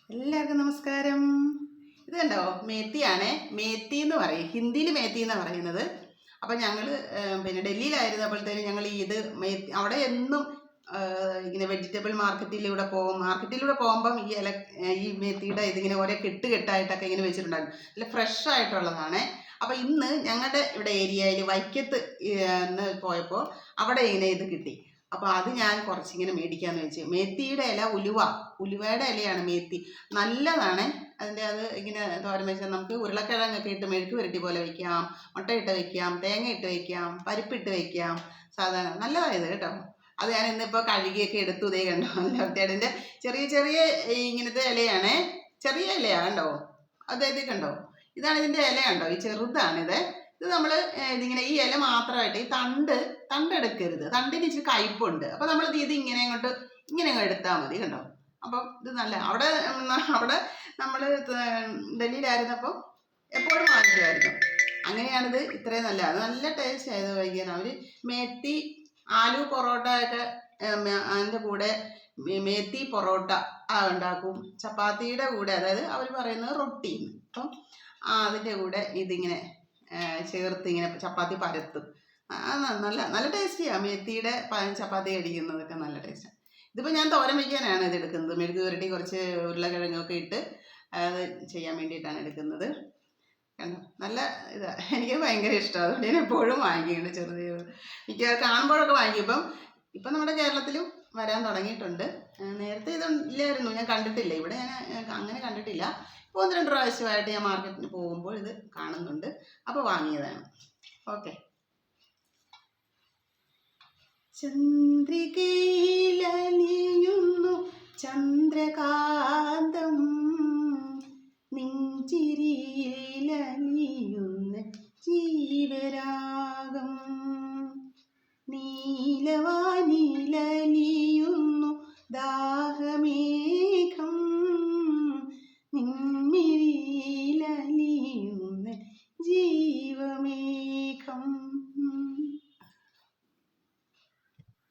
എല്ലാവർക്കും നമസ്കാരം. ഇത് കണ്ടോ, മേത്തിയാണേ. മേത്തി എന്ന് പറയും, ഹിന്ദിയിൽ മേത്തി എന്നാണ് പറയുന്നത്. അപ്പം ഞങ്ങൾ പിന്നെ ഡൽഹിയിലായിരുന്നപ്പോഴത്തേനും ഞങ്ങൾ ഇത് മേത്തി അവിടെ എന്നും ഇങ്ങനെ വെജിറ്റബിൾ മാർക്കറ്റിലൂടെ പോകുമ്പം ഈ മേത്തിയുടെ ഇതിങ്ങനെ ഓരോ കെട്ടായിട്ടൊക്കെ ഇങ്ങനെ വെച്ചിട്ടുണ്ടായിരുന്നു. നല്ല ഫ്രഷ് ആയിട്ടുള്ളതാണ്. അപ്പം ഇന്ന് ഞങ്ങളുടെ ഇവിടെ ഏരിയയിൽ വൈക്കത്ത് പോയപ്പോൾ അവിടെ ഇങ്ങനെ ഇത് കിട്ടി. അപ്പോൾ അത് ഞാൻ കുറച്ചിങ്ങനെ മേടിക്കാമെന്ന് വെച്ച്. മേത്തിയുടെ ഇല ഉലുവയുടെ ഇലയാണ് മേത്തി. നല്ലതാണ്. അത് ഇങ്ങനെ തോരൻ വെച്ചാൽ നമുക്ക് ഉരുളക്കിഴങ്ങൊക്കെ ഇട്ട് മെഴുക്ക് പുരട്ടി പോലെ വയ്ക്കാം, മുട്ടയിട്ട് വയ്ക്കാം, തേങ്ങ ഇട്ട് വയ്ക്കാം, പരിപ്പിട്ട് വയ്ക്കാം. സാധാരണ നല്ലതായത് കേട്ടോ. അത് ഞാൻ ഇന്നിപ്പോൾ കഴുകിയൊക്കെ എടുത്തു. ഇതേ കണ്ടോ, ഒറ്റേടിൻ്റെ ചെറിയ ചെറിയ ഇങ്ങനത്തെ ഇലയാണ്. ചെറിയ ഇലയാണ് കണ്ടോ, ഇത് കണ്ടോ, ഇതാണ് ഇതിൻ്റെ ഇല കണ്ടോ, ഈ ചെറുതാണിത്. ഇത് നമ്മൾ ഇതിങ്ങനെ ഈ ഇല മാത്രമായിട്ട് ഈ തണ്ടെടുക്കരുത്. തണ്ടിന് ഇച്ചിരി കയ്പുണ്ട്. അപ്പോൾ നമ്മൾ ഇത് ഇങ്ങനെ എടുത്താൽ മതി കണ്ടോ. അപ്പം ഇത് നല്ല അവിടെ നമ്മൾ ഡൽഹിയിലായിരുന്നപ്പോൾ എപ്പോഴും വാങ്ങിക്കുമായിരുന്നു. അങ്ങനെയാണിത് ഇത്രയും നല്ല ടേസ്റ്റ് ആയത് കഴിക്കാൻ. അവർ മേത്തി ആലു പൊറോട്ട ഒക്കെ അതിൻ്റെ കൂടെ മേത്തി പൊറോട്ട ഉണ്ടാക്കും. ചപ്പാത്തിയുടെ കൂടെ, അതായത് അവർ പറയുന്നത് റൊട്ടിന്ന്. അപ്പം അതിൻ്റെ കൂടെ ഇതിങ്ങനെ ചേർത്ത് ഇങ്ങനെ ചപ്പാത്തി പരത്തും. നല്ല ടേസ്റ്റിയാണ്. മേത്തിയുടെ ചപ്പാത്തി കഴിക്കുന്നതൊക്കെ നല്ല ടേസ്റ്റാണ്. ഇതിപ്പോൾ ഞാൻ തോരൻ വയ്ക്കാനാണ് ഇത് എടുക്കുന്നത്. മെഴുക്ക് പുരട്ടി കുറച്ച് ഉരുളക്കിഴങ്ങൊക്കെ ഇട്ട് അത് ചെയ്യാൻ വേണ്ടിയിട്ടാണ് എടുക്കുന്നത്. കണ്ടോ, നല്ല ഇതാണ്. എനിക്ക് ഭയങ്കര ഇഷ്ടമാണ്. അതുകൊണ്ട് ഞാൻ എപ്പോഴും വാങ്ങിക്കുന്നുണ്ട്. എനിക്ക് കാണുമ്പോഴൊക്കെ വാങ്ങിക്കും. ഇപ്പം നമ്മുടെ കേരളത്തിലും വരാൻ തുടങ്ങിയിട്ടുണ്ട്. നേരത്തെ ഇല്ലായിരുന്നു, ഞാൻ കണ്ടിട്ടില്ല. ഇവിടെ ഞാൻ അങ്ങനെ കണ്ടിട്ടില്ല. ഇപ്പോൾ 1-2 പ്രാവശ്യമായിട്ട് ഞാൻ മാർക്കറ്റിന് പോകുമ്പോൾ ഇത് കാണുന്നുണ്ട്. അപ്പോൾ വാങ്ങിയതാണ്. ഓക്കെ. ചന്ദ്രികയിലലിയുന്നു ചന്ദ്രകാന്തം, നെഞ്ചിരിയിലലിയുന്നു